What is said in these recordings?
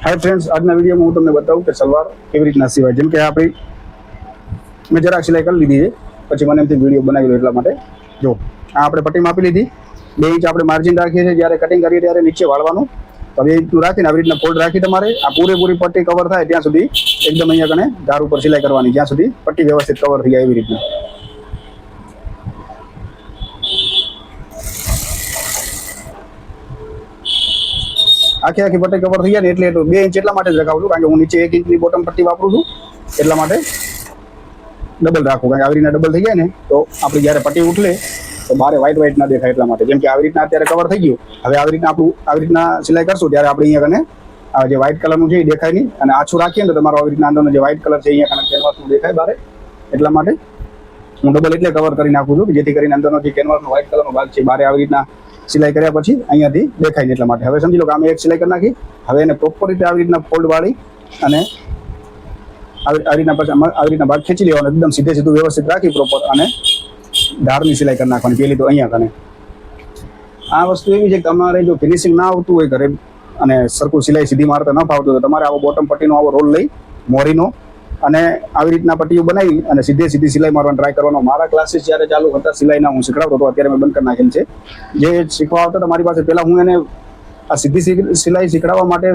Hi friends, आज video में हूँ तमने बताऊँ कि सलवार केवी रीतना सीवाय। जेम के आपणी मैं जरा सिलाई कर लीधी है, पछी मने एमथी विडियो बनावी लो एटला माटे जो आ आपणे पट्टी मापी लीधी। 2 इंच आपणे मार्जिन राखीए छे, ज्यारे कटिंग करीए त्यारे नीचे वाळवानुं। तो 2 इंचनुं राखीने આવી રીતના ફોલ્ડ રાખી તમારે આ પૂરેપૂરી પટ્ટી કવર થાય ત્યાં સુધી એકદમ અહીંયા કને ધાર ઉપર સિલાઈ કરવાની, જ્યાં સુધી પટ્ટી વ્યવસ્થિત કવર થઈ જાય એવી રીતના। आखी आखी पट्टी कवर थी जाए एटले 2 इंच एटला माटे ज रखावुं छुं, कारण के हूँ नीचे 1 इंचनी बॉटम पट्टी वापरूं छुं, एटला माटे डबल राखूं। कारण के આવી રીતના डबल थी जाए ने तो आपणी ज्यारे पट्टी उठले तो बारे व्हाइट व्हाइट ना देखाय एटला माटे। जेम के આવી રીતના अत्यारे कवर थई गयुं, हवे આવી રીતના આપણું આવી રીતના सिलाई करशुं त्यारे આપણે અહીંયા कने आ जे व्हाइट कलरनुं छे ए देखाय नहीं, अने आछું રાખીએ तो તમારો આવી રીતના अंदरનો जे व्हाइट कलर छे અહીંયા कने केनवासनुं देखाय बारे। एटला माटे હું डबल એટલે कवर કરી નાખું છું કે જેથી કરીને અંદરનો જે કેનવાસનો વ્હાઇટ કલરનો ભાગ છે બારે આવી રીતના સિલાઈ કર્યા પછી અહીંયાથી દેખાય એટલા માટે। હવે સમજી લો કે આમે એક સિલાઈ કરી નાખી, હવે એને પ્રોપર રીતે આવી રીતના ફોલ્ડ વાળી અને આવી રીતના ભાગ ખેંચી લેવાનો, એકદમ સીધે સીધું વ્યવસ્થિત રાખી પ્રોપર અને ધારની સિલાઈ કરી નાખવાની પહેલી તો અહીંયા કને। આ વસ્તુ એવી છે કે તમારે જો ફિનિશિંગ ના આવતું હોય ઘરે અને સરખું સિલાઈ સીધી મારતા ન ફાવતું હોય તો તમારે આવો બોટમ પટ્ટીનો આવો રોલ લઈ મોરીનો અને આવી રીતના પટ્ટીઓ બનાવી અને સીધે સીધી સિલાઈ મારવાનો ટ્રાય કરવાનો। મારા ક્લાસીસ જ્યારે ચાલુ હતા સિલાઈના હું શીખડાવતો હતો, અત્યારે મેં બંધ કરી નાખેલ છે। જે શીખવા આવતા હતા મારી પાસે પહેલાં હું એને આ સીધી સિલાઈ શીખડાવવા માટે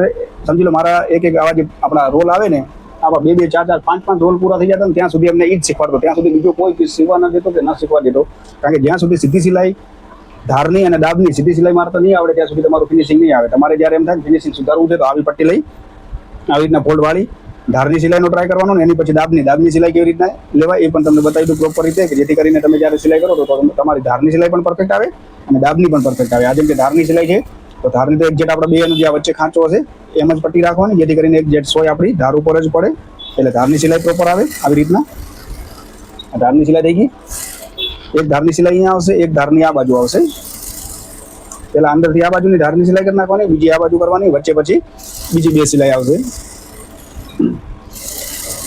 સમજી લો મારા એક આવા જે આપણા રોલ આવે ને આવા 2 4 5 5 રોલ પૂરા થઈ જતા ને ત્યાં સુધી અમને એ જ શીખવાડતો, ત્યાં સુધી બીજો કોઈ શીખવા ન દેતો કે ન શીખવા દેતો। કારણ કે જ્યાં સુધી સીધી સિલાઈ ધારની અને દાબની સીધી સિલાઈ મારતા નહીં આવડે ત્યાં સુધી તમારું ફિનિશિંગ નહીં આવે। તમારે જ્યારે એમ થાય ફિનિશિંગ સુધારવું છે તો આવી પટ્ટી લઈ આવી રીતના ફોલ્ડ વાળી धारनी सिलाई ट्राय करवानो ने एनी पछी दाबनी सिलाई केवी रीतना लेवाय ए पण तमने बतावी दઉં प्रोपर रीते के जेथी करीने तमे ज्यारे सिलाई करो तो तमारी धारनी सिलाई पण परफेक्ट आवे अने दाबनी पण परफेक्ट आवे। आ जेम के धारनी सिलाई छे तो धारनी तो एक जेट आपणे बेनु जे वच्चे खांचो हशे एम ज पट्टी राखवानी, जेथी करीने एक जेट सोय आपणी धार उपर ज पड़े એટલે धारनी सिलाई प्रोपर आवे। આવી રીતના धारनी सिलाई થઈ ગઈ, एक धारनी सिलाई અહીંયા આવશે, एक धारनी આ બાજુ આવશે। પહેલા અંદરથી આ બાજુની धारनी सिलाई કરી નાખવાની, બીજી આ બાજુ કરવાની, વચ્ચે પછી બીજી 2 सिलाई આવશે।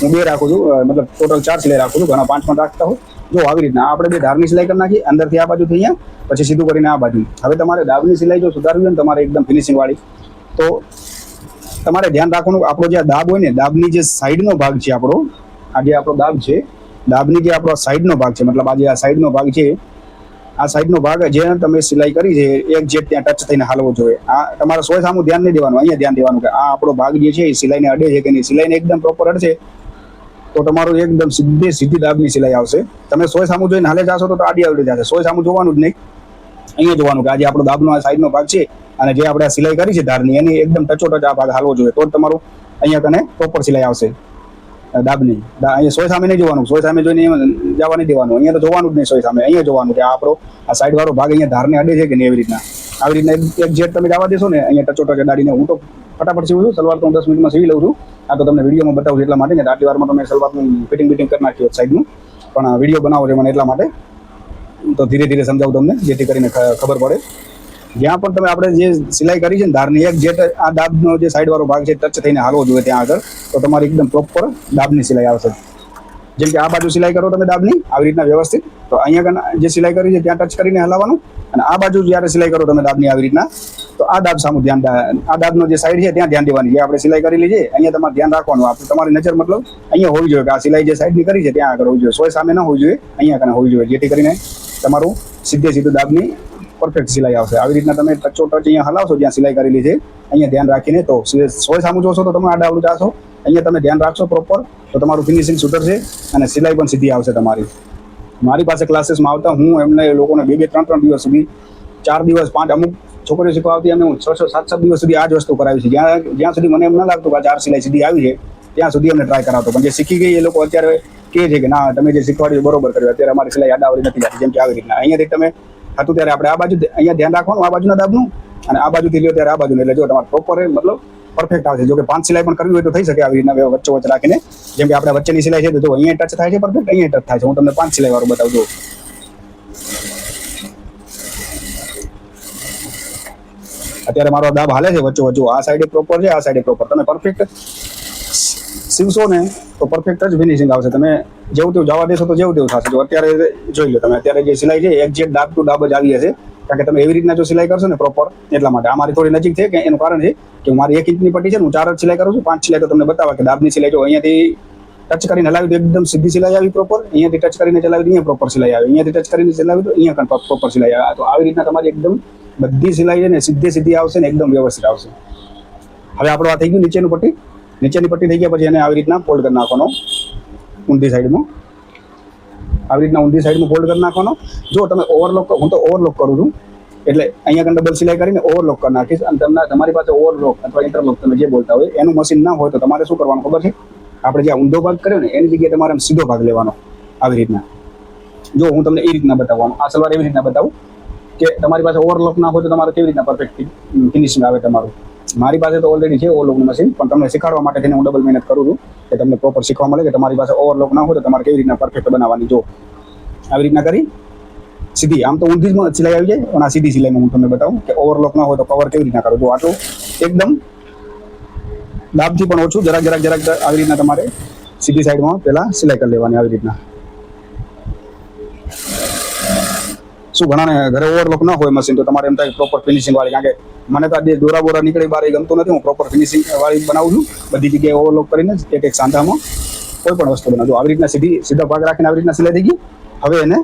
હું 2 રાખું છું, मतलब टोटल 4 सिलाई રાખું છું, ઘણા 5 પણ રાખતા હો। જો આવી રીતના આપણે 2 ધારની સિલાઈ કરી નાખી, અંદરથી આ બાજુથી અહીંયા પછી સીધું કરીને આ બાજુ। હવે તમારે દાબની સિલાઈ જો સુધારવી હોય ને તમારે એકદમ ફિનિશિંગ વાળી તો તમારે ધ્યાન રાખવાનું આપણો જે દાબ હોય ને દાબની જે સાઈડનો ભાગ છે આપણો, આ જે આપણો દાબ છે દાબની જે આપણો સાઈડનો ભાગ છે, मतलब આ જે આ સાઈડનો ભાગ છે આ સાઈડનો ભાગ જે તમે સિલાઈ કરી છે એક જેટ ત્યાં ટચ થઈને હાલવો જોઈએ। આ તમારે સોય સામું ધ્યાન નહીં દેવાનું, અહીંયા ધ્યાન દેવાનું કે આ આપણો ભાગ જે છે એ સિલાઈને અડે છે કે નહીં। સિલાઈને એકદમ પ્રોપર અડશે તો તમારું એકદમ સીધી દાબની સિલાઈ આવશે। તમે સોય સામું જોઈને હાલે જાશો તો આડી આવડી જશે, સોય સામું જોવાનું જ નહીં, અહીંયા જોવાનું કે આજે આપણો દાબનો આ સાઈડનો ભાગ છે અને જે આપણે સિલાઈ કરી છે ધારની એની એકદમ ટચોટચ આ ભાગ હાલવો જોઈએ, તો જ તમારું અહીંયા કને પ્રોપર સિલાઈ આવશે દાબની। અહીંયા સોય સામે નહીં જોવાનું, સોય સામે જોઈને જવા નહીં દેવાનું, અહીંયા તો જોવાનું જ નહીં સોય સામે, અહીંયા જોવાનું કે આ આપણો આ સાઈડ વાળો ભાગ અહીંયા ધારને અડે છે કે નહીં। એવી રીતના આવી રીતના એક જેટ તમે જવા દેશો ને અહીંયા ટચોટચ દાડીને હું તો ફટાફટ સીવું છું, સલવાર તો હું 10 મિનિટમાં સીવી લઉં છું। આ તો તમને વિડીયોમાં બતાવું એટલા માટે ને આટલી વારમાં તમે સલવારનું ફિટિંગ કરી નાખ્યું સાઈડનું, પણ વિડીયો બનાવો છે મને એટલા માટે તો ધીરે ધીરે સમજાવું તમને જેથી કરીને ખબર પડે। જ્યાં પણ તમે આપણે જે સિલાઈ કરી છે ને ધારની એક જેટ આ દાબનો જે સાઈડવાળો ભાગ છે ટચ થઈને હાલવો જોઈએ ત્યાં આગળ, તો તમારી એકદમ પ્રોપર દાબની સિલાઈ આવશે। જેમ કે આ બાજુ સિલાઈ કરો તમે દાબની આવી રીતના વ્યવસ્થિત, તો અહીંયા જે સિલાઈ કરી છે ત્યાં ટચ કરીને હલાવવાનું, અને આ બાજુ જ્યારે સિલાઈ કરો તમે દાબની આવી રીતના તો આ દાબ સામું ધ્યાન, આ દાબનો જે સાઈડ છે ત્યાં ધ્યાન દેવાની, જે આપણે સિલાઈ કરેલી છે અહીંયા તમારે ધ્યાન રાખવાનું, આપણે તમારી નજર મતલબ અહીંયા હોવી જોઈએ કે આ સિલાઈ જે સાઈડની કરી છે ત્યાં આગળ હોવી જોઈએ, સોય સામે ન હોવી જોઈએ, અહીંયા કને હોવી જોઈએ, જેથી કરીને તમારું સીધે સીધું દાબની પરફેક્ટ સિલાઈ આવશે। આવી રીતના તમે ટચો ટચ અહીંયા હલાવશો જ્યાં સિલાઈ કરેલી છે અહીંયા ધ્યાન રાખીને તો સોય સામું જોશો તો તમે આડાવડું જાશો, અહીંયા તમે ધ્યાન રાખશો પ્રોપર તો તમારું ફિનિશિંગ સુધરશે અને સિલાઈ પણ સીધી આવશે તમારી। મારી પાસે ક્લાસીસમાં આવતા હું એમને લોકોને 2 3 દિવસ સુધી 4 દિવસ 5 અમુક છોકરીઓ શીખવા આવતી અમને હું 6 7 દિવસ સુધી આ જ વસ્તુ કરાવી છે, જ્યાં સુધી મને એમ ન લાગતું કે આ 4 સિલાઈ સીધી આવી છે ત્યાં સુધી અમને ટ્રાય કરાવતો। પણ જે શીખી ગઈ એ લોકો અત્યારે કહે છે કે ના તમે જે શીખવાડ્યું બરોબર કર્યું, અત્યારે અમારી સિલાઈ આડાવડી નથી લાગતી। જેમ કે આવી રીતના અહીંયાથી તમે હતું ત્યારે આપણે આ બાજુ અહીંયા ધ્યાન રાખવાનું, આ બાજુના દાબનું, અને આ બાજુથી લ્યો ત્યારે આ બાજુનું, એટલે જો તમારે પ્રોપર મતલબ પરફેક્ટ આવશે। જો કે 5 સિલાઈ પણ કરવી હોય તો થઈ શકે આવી રીતના વચ્ચે વચ્ચે રાખીને, જેમ કે આપણે વચ્ચેની સિલાઈ છે તો જો અહીંયા ટચ થાય છે પરફેક્ટ, અહીંયા ટચ થાય છે, હું તમને 5 સિલાઈ વાળું બતાવું છું। અત્યારે મારો દાબ હાલે છે વચ્ચે વચ્ચે, આ સાઈડે પ્રોપર છે, આ સાઈડે પ્રોપર, તમે પરફેક્ટ સીવશો ને તો પરફેક્ટ જ ફિનિશિંગ આવશે। તમે જેવું તેવું જવા દેશો તો જેવું તેવું થશે। જો અત્યારે જોઈ લો તમે, અત્યારે જે સિલાઈ છે એક્ઝેક્ટ દાબ ટુ દાબ જ આવી હશે, કારણ કે તમે એવી રીતના જો સિલાઈ કરશો ને પ્રોપર, એટલા માટે આ મારી થોડી નજીક છે કે એનું કારણ છે કે મારી 1 ઇંચની પટ્ટી છે ને હું 4 જ સિલાઈ કરું છું. 5 સિલાઈ તો તમને બતાવવા કે દાબની સિલાઈ જો અહીંયાથી ટચ કરીને હલાવી તો એકદમ સીધી સિલાઈ આવી પ્રોપર, અહીંયાથી ટચ કરીને ચલાવી તો અહીંયા પ્રોપર સિલાઈ આવે, અહીંયાથી ટચ કરીને ચલાવી તો અહીંયા પણ પ્રોપર સિલાઈ આવે. તો આવી રીતના તમારી એકદમ બધી સિલાઈ છે ને સીધી આવશે ને એકદમ વ્યવસ્થિત આવશે. હવે આપણો આ થઈ ગયું નીચેની પટ્ટી થઈ ગયા પછી એને આવી રીતના ફોલ્ડ કરી નાખવાનો ઊંધી સાઈડમાં. આવી રીતના ઊંધી સાઈડમાં ફોલ્ડ કરી નાખવાનો. જો તમે ઓવરલોક, હું તો ઓવરલોક કરું છું એટલે અહીંયા કંઈ ડબલ સિલાઈ કરીને ઓવરલોક કરી નાખીશ. અને તમારી પાસે ઓવરલોક અથવા ઇન્ટરલોક તમે જે બોલતા હોય એનું મશીન ના હોય તો તમારે શું કરવાનું ખબર છે? આપણે જે ઊંધો ભાગ કર્યો ને એની જગ્યાએ તમારે સીધો ભાગ લેવાનો. આવી રીતના જો હું તમને એ રીતના બતાવવાનું, આ સલવાર એવી રીતના બતાવું કે તમારી પાસે ઓવરલોક ના હોય તો તમારે કેવી રીતના પરફેક્ટ ફિનિશિંગ આવે તમારું. મારી પાસે તો ઓલરેડી છે ઓવરલોકનું મશીન, પણ તમને શીખવાડવા માટે થઈને હું ડબલ મહેનત કરું છું કે તમને પ્રોપર શીખવા મળે કે તમારી પાસે ઓવરલોક ના હોય તો તમારે કેવી રીતના પરફેક્ટ બનાવવાની. જો આવી રીતના કરી સીધી, આમ તો ઊંધી જ સિલાઈ આવી જાય પણ આ સીધી સિલાઈમાં હું તમને બતાવું કે ઓવરલોક ના હોય તો કવર કેવી રીતના કરો. જો આટલું એકદમ દાબથી પણ ઓછું, જરાક આવી રીતના તમારે સીધી સાઈડમાં પહેલા સિલાઈ કરી લેવાની. આવી રીતના શું ઘણાને ઘરે ઓવરલોક ના હોય મશીન તો તમારે એમ થાય પ્રોપર ફિનિશિંગ વાળી, કારણ કે મને તો આ દોરા બોરા નીકળી બહાર એ ગમતું નથી. હું પ્રોપર ફિનિશિંગ વાળી બનાવું છું, બધી જગ્યાએ ઓવરલોક કરીને એક સાંધામાં કોઈ પણ વસ્તુ બનાવું. આવી રીતના સીધા ભાગ રાખીને આવી રીતના સિલાઈ થઈ ગઈ. હવે એને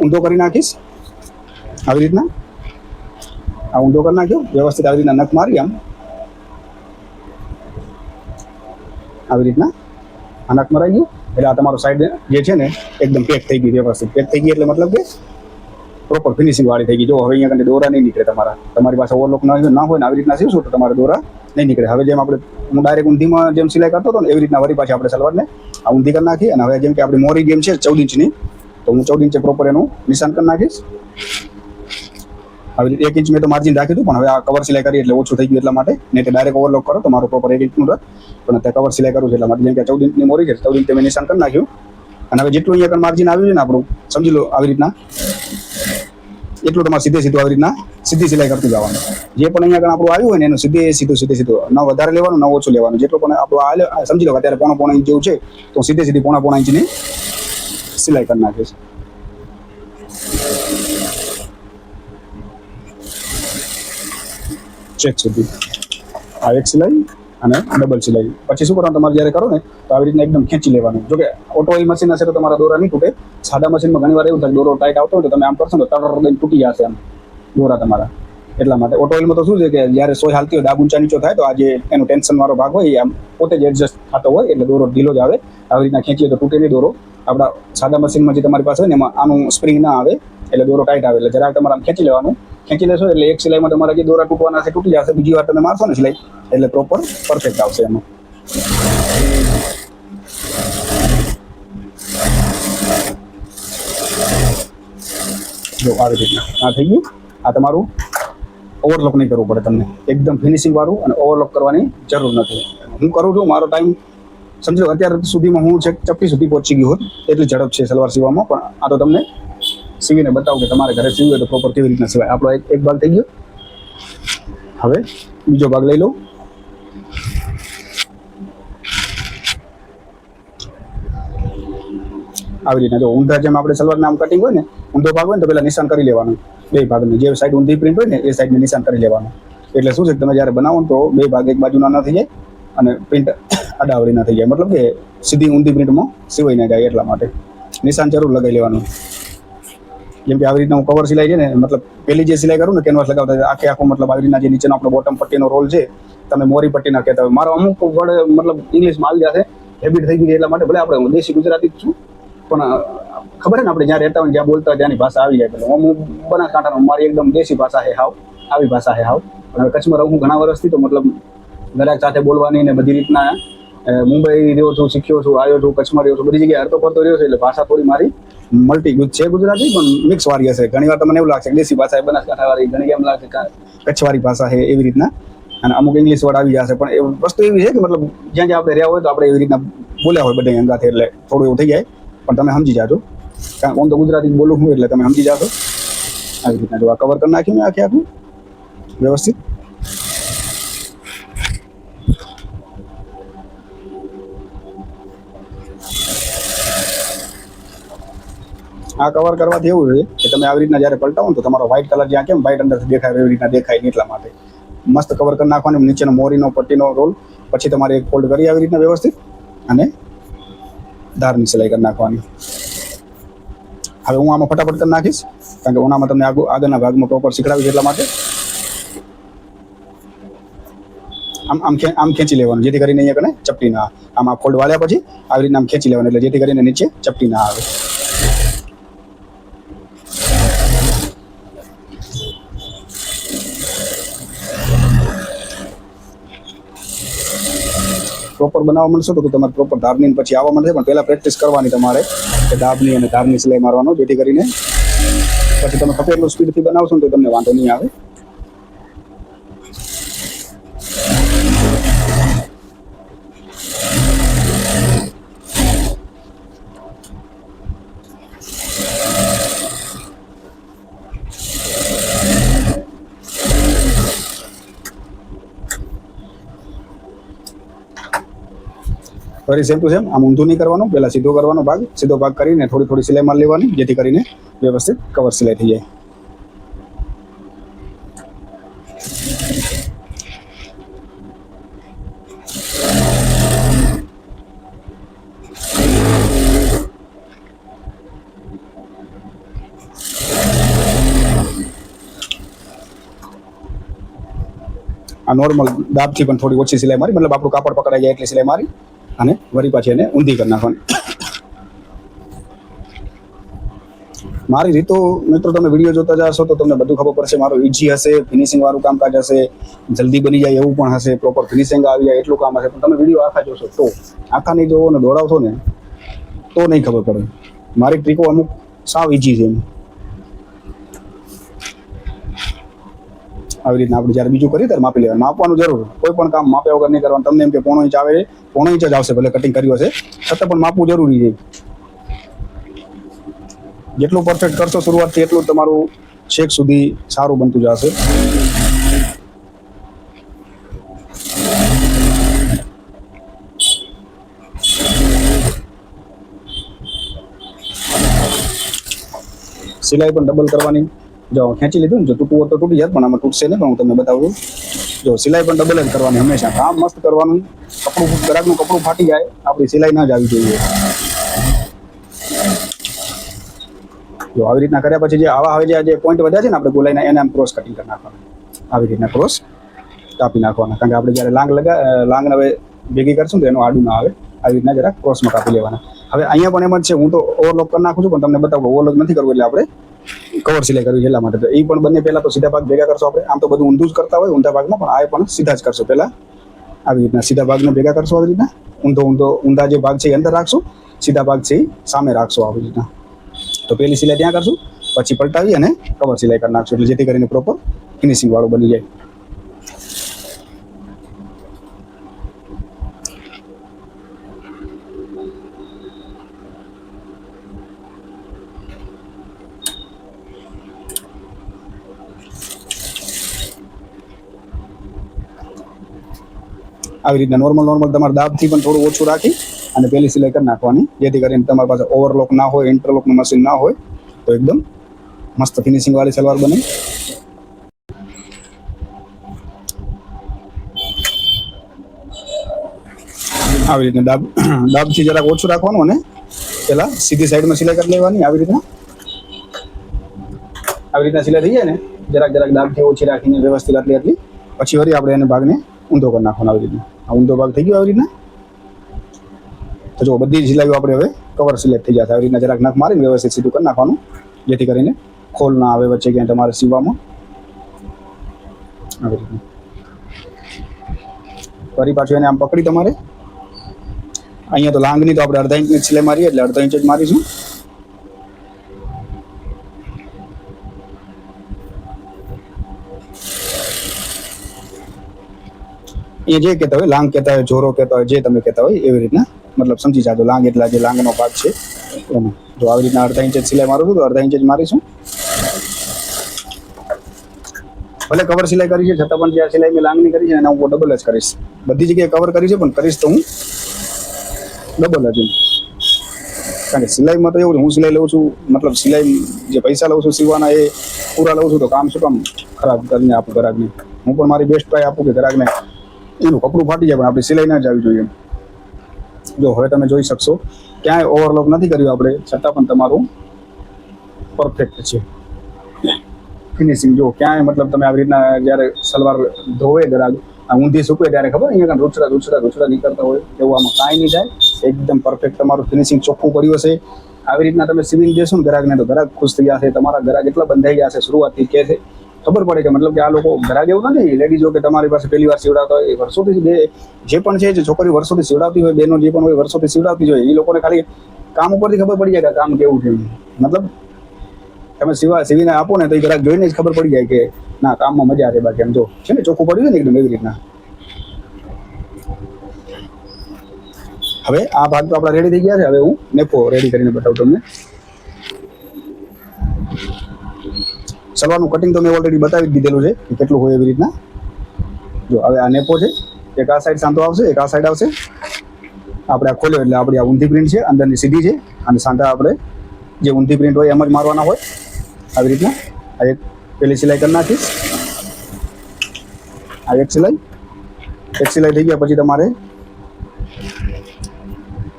ઊંધો કરી નાખીશ. આવી રીતના આ ઊંધો કરી નાખ્યો વ્યવસ્થિત. આવી રીતના નખ મારી આમ આવી રીતના આ નખ મરાઈ ગયું એટલે આ તમારો સાઈડ જે છે ને એકદમ પેક થઈ ગઈ, વ્યવસ્થિત પેક થઈ ગઈ. એટલે મતલબ કે પ્રોપર ફિનિશિંગ વાળી થઈ ગઈ. જો હવે અહીંયા કંઈ દોરા નહીં નીકળે તમારી પાસે ઓવરલોક ના હોય ને આવી રીતના સીવશો તો તમારે દોરા નહીં નીકળે. હવે જેમ આપણે હું ડાયરેક્ટ ઊંધીમાં જેમ સિલાઈ કરતો હતો ને એવી રીતના વળી પાછી આપણે સલવારને આ ઊંધી કરી નાખી. અને હવે જેમ કે આપણી મોરી જેમ છે 14 ઇંચની, તો હું 14 ઇંચે પ્રોપર એનું નિશાન કરી નાખીશ. આવી રીતે 1 ઇંચ મેં તો માર્જિન રાખ્યું હતું, પણ હવે આ કવર સિલાઈ કરી એટલે ઓછું થઈ ગયું એટલા માટે. નહીં તો ડાયરેક્ટ ઓવરલોક કરો તો મારું પ્રોપર 1 ઇંચનું રહે, પણ અત્યારે કવર સિલાઈ કરું છું એટલા માટે. જેમ કે 14 ઇંચની મોરી છે 14 ઇંચે મેં નિશાન કરી નાખ્યું. અને હવે જેટલું અહીંયા માર્જિન આવ્યું છે ને આપણું સમજી લો, આવી રીતના એટલું તમારે સીધું આવી રીતના સીધી સિલાઈ કરતું જવાનું. જે પણ અહીંયા આપણું આવ્યું હોય ને એનું સીધું ન વધારે લેવાનું ન ઓછું લેવાનું. જેટલું પણ આપણું સમજી લો અત્યારે પોણા ઇંચ જેવું છે તો સીધી પોણા ઇંચની સિલાઈ કરી નાખીશ. ચેક સુધી આ એક સિલાઈ અને ડબલ સિલાઈ. પછી શું કરવાનું તમારે જ્યારે કરો ને તો આવી રીતના એકદમ ખેંચી લેવાનું. જો કે ઓટો મશીન હશે તો તમારા દોરા નહીં તૂટે. સાદા મશીનમાં ઘણી વાર એવું થાય દોરો ટાઈટ આવતો હોય તો તમે આમ કરશો તો તરત દઈને તૂટી જશે આમ દોરા તમારા. એટલા માટે ઓટો ઓઇલમાં તો શું છે કે જ્યારે સોય હાલતી હોય દાબ ઊંચા નીચો થાય તો આ જે એનો ટેન્શન વાળો ભાગ હોય એ આમ પોતે જ એડજસ્ટ થતો હોય એટલે દોરો ઢીલો જ આવે. આવી રીતના ખેંચીએ તો તૂટે નહીં દોરો. આપણા સાદા મશીનમાં જે તમારી પાસે હોય ને એમાં આનું સ્પ્રિંગ ના આવે એટલે દોરો ટાઈટ આવે. એટલે જરાક તમારે આમ ખેંચી લેવાનું. ખેંચી લેશો એટલે એક સિલાઈમાં તમારા જે દોરા તૂટવાના છે તૂટી જશે. બીજી વાર તમે મારશો ને સિલાઈ એટલે પ્રોપર પરફેક્ટ આવશે એમાં. જો આવી રીતના આ થઈ ગયું. આ તમારું ઓવરલોક નહીં કરવું પડે તમને, એકદમ ફિનિશિંગ વાળું, અને ઓવરલોક કરવાની જરૂર નથી. હું કરું છું, મારો ટાઈમ સમજો અત્યાર સુધીમાં હું ચપ્પી સુધી પહોંચી ગયો હોત એટલી ઝડપ છે સલવાર સીવવામાં. પણ આ તો તમને સીવીને બતાવું કે તમારે ઘરે સીવ્યું તો પ્રોપર કેવી રીતના સિવાય. આપણો એક ભાગ થઈ ગયો. હવે બીજો ભાગ લઈ લઉં. આવી રીતના જો ઊંધા જેમ આપણે સલવારના આમ કટિંગ હોય ને ઊંધો ભાગ હોય ને તો પહેલા નિશાન કરી લેવાનું. બે ભાગને જે સાઈડ ઊંધી પ્રિન્ટ હોય ને એ સાઈડને નિશાન કરી લેવાનું. એટલે શું છે તમે જ્યારે બનાવો ને તો બે ભાગ એક બાજુના ન થઈ જાય અને પ્રિન્ટ અડાવડી ના થઈ જાય. મતલબ કે સીધી ઊંધી પ્રિન્ટમાં સિવાઈ ના જાય એટલા માટે નિશાન જરૂર લગાવી લેવાનું. જેમ કે આવી રીતના હું કવર સિલાઈ છે ને, મતલબ પેલી જે સિલાઈ કરું ને કેનવાસ લગાવતા આખું મતલબ આવી રીતના જે નીચેનો આપણો બોટમ પટ્ટીનો રોલ છે તમે મોરી પટ્ટીના કહેતા હોય. મારો અમુક વર્ડ મતલબ ઇંગ્લિશમાં આવી જશે, હેબિટ થઈ ગઈ એટલા માટે. ભલે આપણે દેશી ગુજરાતી જ છું પણ ખબર ને આપણે જ્યાં રહેતા હોય જ્યાં બોલતા હોય ત્યાંની ભાષા આવી જાય. એટલે હું બનાસકાંઠાનો, મારી એકદમ દેશી ભાષા છે હાવ, આવી ભાષા છે હાવ. પણ હવે કચ્છમાં રહું ઘણા વર્ષથી તો મતલબ દરેક સાથે બોલવાની ને બધી રીતના મુંબઈ રહ્યો છું, શીખ્યો છું, આવ્યો છું, કચ્છમાં રહ્યો છું, બધી જગ્યાએ હરતો ફરતો રહ્યો છે. એટલે ભાષા થોડી મારી મલ્ટી છે, ગુજરાતી પણ મિક્સ વાળી હશે. ઘણી વાર તમને એવું લાગશે કે દેશી ભાષા એ બનાસકાંઠા વાળી, ઘણી એમ લાગશે કે કચ્છવાળી ભાષા છે એવી રીતના, અને અમુક ઇંગ્લિશ વર્ડ આવી જશે. પણ એ વસ્તુ એવી છે કે મતલબ જ્યાં જ્યાં આપણે રહ્યા હોય તો આપણે એવી રીતના બોલ્યા હોય બધા અંગાથે, એટલે થોડું એવું થઈ જાય. પણ તમે સમજી જાજો, કારણ હું તો ગુજરાતી બોલું છું એટલે તમે સમજી જાશો. આવી રીતના જો આ કવર કરી નાખ્યું મેં આખું વ્યવસ્થિત. આ કવર કરવાથી એવું છે કે તમે આવી રીતના જ્યારે પલટાવો ને તો તમારો વ્હાઇટ કલર જ્યાં કેમ વ્હાઇટ અંદરથી દેખાય એવી રીતના દેખાય નહીં, એટલા માટે મસ્ત કવર કરી નાખવાનું. નીચેનો મોરીનો પટ્ટીનો રોલ, પછી તમારે એક ફોલ્ડ કરી આવી રીતના વ્યવસ્થિત અને ધારની સિલાઈ કરી નાખવાની. હવે હું આમાં ફટાફટ કરી નાખીશ, કારણ કે ઓનામાં તમને આગળના ભાગમાં પ્રોપર શીખડાવીશ, એટલા માટે આમ ખેંચી લેવાનું, જેથી કરીને અહીંયા કને ચપટી ના આવે. આમાં ફોલ્ડ વાળ્યા પછી આવી રીતના આમ ખેંચી લેવાનું, એટલે જેથી કરીને નીચે ચપટી ના આવે. પ્રોપર બનાવવા માંડશો તો તમારે પ્રોપર ધારની પછી આવવા માંડશે, પણ પહેલાં પ્રેક્ટિસ કરવાની તમારે કે દાબની અને ધારની સિલાઈ મારવાનો, જેથી કરીને પછી તમે ખપે એટલું સ્પીડથી બનાવશો ને તો તમને વાંધો નહીં આવે. ફરી સેમ ટુ સેમ આમ ઊંધું નહીં કરવાનું, પહેલાં સીધો કરવાનો ભાગ, સીધો ભાગ કરીને થોડી થોડી સિલાઈ મારી લેવાની, જેથી કરીને વ્યવસ્થિત કવર સિલાઈ થઈ જાય. આ નોર્મલ દાબથી પણ થોડી ઓછી સિલાઈ મારી, મતલબ આપણું કાપડ પકડાઈ જાય એટલી સિલાઈ મારી અને વળી પાછી એને ઊંધી કરી નાખવાની. મારી રીતો મિત્રો તમે વિડીયો જોતા જશો તો તમને બધું ખબર પડશે. મારું ઈઝી હશે, ફિનિશિંગ વાળું કામકાજ હશે, જલ્દી બની જાય એવું પણ હશે, પ્રોપર ફિનિશિંગ આવી જાય એટલું કામ હશે. પણ તમે વિડીયો આખા જોશો તો, આખા નહીં જોવો ને દોડાવશો ને તો નહીં ખબર પડે. મારી ટ્રીકો અમુક સાવ ઈઝી છે. આવી રીતના આપણે જ્યારે બીજું કરીએ ત્યારે માપી લેવાનું. માપવાનું જરૂર, કોઈ પણ કામ માપ્યા વગર નહીં કરવાનું. તમને એમ કે પોણો ઇંચ આવે, પોણો ઇંચ જ આવશે, ભલે કટિંગ કર્યું હશે છતાં પણ માપવું જરૂરી છે. જેટલું પરફેક્ટ કરશો શરૂઆતથી એટલું તમારું છેક સુધી સારું બનતું જશે. સિલાઈ પણ ડબલ કરવાની. જો ખેંચી લીધું ને, જો તૂટવું હોય તો તૂટી જાય, પણ આમાં તૂટશે નહીં. પણ હું તમને બતાવું, જો સિલાઈ પણ ડબલ જ કરવાની હંમેશા. કામ મસ્ત કરવાનું. કપડું ગ્રાહકનું કપડું ફાટી જાય, આપણી સિલાઈ ના જ આવી જોઈએ. જો આવી રીતના કર્યા પછી જે આવા હવે જે પોઈન્ટ વધ્યા છે ને આપણે ગોલાઈના, એને આમ ક્રોસ કટિંગ કરી નાખવાનું. આવી રીતના ક્રોસ કાપી નાખવાના, કારણ કે આપણે જ્યારે લાંગ હવે ભેગી કરશું તો એનું આડું ના આવે. આવી રીતના જરાક ક્રોસમાં કાપી લેવાના. હવે અહીંયા પણ એમ જ છે, હું તો ઓવરલોક કરી નાખું છું, પણ તમને બતાવું ઓવરલોક નથી કરવું, એટલે આપણે કવર સિલાઈ કરવી એટલા માટે. તો એ પણ બંને પહેલાં તો સીધા ભાગ ભેગા કરશો આપણે. આમ તો બધું ઊંધું જ કરતા હોય ઊંધા ભાગમાં, પણ આ પણ સીધા જ કરશો. પહેલાં આવી રીતના સીધા ભાગને ભેગા કરશો. આવી રીતના ઊંધા જે ભાગ છે એ અંદર રાખશો, સીધા ભાગ છે એ સામે રાખશો. આવી રીતના તો પહેલી સિલાઈ ત્યાં કરશું, પછી પલટાવી અને કવર સિલાઈ કરી નાખશું, એટલે જેથી કરીને પ્રોપર ફિનિશિંગ વાળું બની જાય. આવી રીતના નોર્મલ તમારે દાબથી પણ થોડું ઓછું રાખી અને પહેલી સિલાઈ કરી નાખવાની, જેથી કરીને તમારી પાસે ઓવરલોક ના હોય, ઇન્ટરલોકનું મશીન ના હોય તો એકદમ મસ્ત ફિનિશિંગ વાળી સલવાર બને. આવી રીતના દાબથી જરાક ઓછું રાખવાનું અને પેલા સીધી સાઈડમાં સિલાઈ કરી લેવાની. આવી રીતના સિલાઈ થઈ જાય ને, જરાક દાબથી ઓછી રાખીને વ્યવસ્થિત આટલી પછી વળી આપણે એને ભાગને ઊંધો કરી નાખવાનો. આવી રીતના આ ઊંધો ભાગ થઈ ગયો. આવી રીતના તો જો બધી જ સિલાઈઓ આપણે હવે કવર સિલાઈ થઈ જશે. આવી રીતના જરાક નખ મારીને વ્યવસ્થિત સીધું કરી નાખવાનું, જેથી કરીને ખોલ ના આવે વચ્ચે ક્યાંય તમારે સીવામાં. આવી રીતના ફરી પાછું એને આમ પકડી તમારે અહીંયા તો લાંગની તો આપણે અડધા ઇંચની સિલાઈ મારીએ, એટલે અડધા ઇંચ જ મારીશું. એ જે કહેતા હોય લાંગ કહેતા હોય, જોરો કહેતા હોય, જે તમે કહેતા હોય એવી રીતના મતલબ સમજી જાજો. લાંગ એટલા જે લાંગનો ભાગ છે એનો. જો આવી રીતના અડધા ઇંચ સિલાઈ મારું છું તો અડધા ઇંચ જ મારીશું. ભલે કવર સિલાઈ કરી છે છતાં પણ જે સિલાઈ મેં લાંગની કરી છે એના હું ડબલ જ કરીશ. બધી જગ્યાએ કવર કરી છે પણ કરીશ તો હું ડબલ જ. કારણ કે સિલાઈમાં તો એવું છે, હું સિલાઈ લઉં છું, મતલબ સિલાઈ જે પૈસા લઉં છું સીવવાના એ પૂરા લઉં છું, તો કામ શું કામ ખરાબ કરીને આપું ગ્રાહકને. હું પણ મારી બેસ્ટ ટ્રાય આપું કે ગ્રાહકને એનું કપડું ફાટી જાય પણ આપણી સિલાઈ ના જ આવી જોઈએ. જો હવે તમે જોઈ શકશો ક્યાંય ઓવરલોક નથી કર્યું આપણે, છતાં પણ તમારું પરફેક્ટ છે ફિનિશિંગ. જો ક્યાંય મતલબ તમે આવી રીતના જ્યારે સલવાર ધોવે ગ્રાહક ઊંધી સૂકવે ત્યારે ખબર અહીંયા રૂછડા નીકળતા હોય, એવું આમાં કાંઈ નહીં થાય. એકદમ પરફેક્ટ તમારું ફિનિશિંગ ચોખ્ખું પડ્યું હશે. આવી રીતના તમે સિવિંગ દેશો ને ગ્રાહકને તો ગ્રાહક ખુશ થઈ જશે. તમારા ગ્રાહક એટલા બંધાઈ ગયા છે શરૂઆતથી કે છે, ખબર પડે કે મતલબ કે આ લોકો ગ્રાહક એવું નથી લેડીઝો કે તમારી પાસે પહેલી વાર સીવડાવતા હોય, વર્ષોથી બે જે પણ છે જે છોકરી વર્ષોથી સીવડાવતી હોય, બહેનો જે પણ હોય વર્ષોથી સીવડાવતી હોય, એ લોકોને ખાલી કામ ઉપરથી ખબર પડી જાય કે કામ કેવું છે. મતલબ તમે સીવીને આપો ને તો એ ગ્રાહક જોઈને જ ખબર પડી જાય કે ના કામમાં મજા છે. બાકી એમ જો છે ને ચોખ્ખું પડ્યું ને એકદમ એવી રીતના. હવે આ ભાગ તો આપણા રેડી થઈ ગયા છે. હવે હું નેપો રેડી કરીને બતાવું તમને. સલવારનું કટિંગ તો મેં ઓલરેડી બતાવી દીધેલું છે કે કેટલું હોય એવી રીતના. જો હવે આ નેપો છે, એક આ સાઈડ સાંધો આવશે, એક આ સાઈડ આવશે. આપણે આ ખોલ્યો એટલે આપણી આ ઊંધી પ્રિન્ટ છે, અંદરની સીધી છે, અને સાંધા આપણે જે ઊંધી પ્રિન્ટ હોય એમ જ મારવાના હોય આવી રીતના. આ એક પેલી સિલાઈ કરી નાખીશ, આ એક સિલાઈ થઈ ગયા પછી તમારે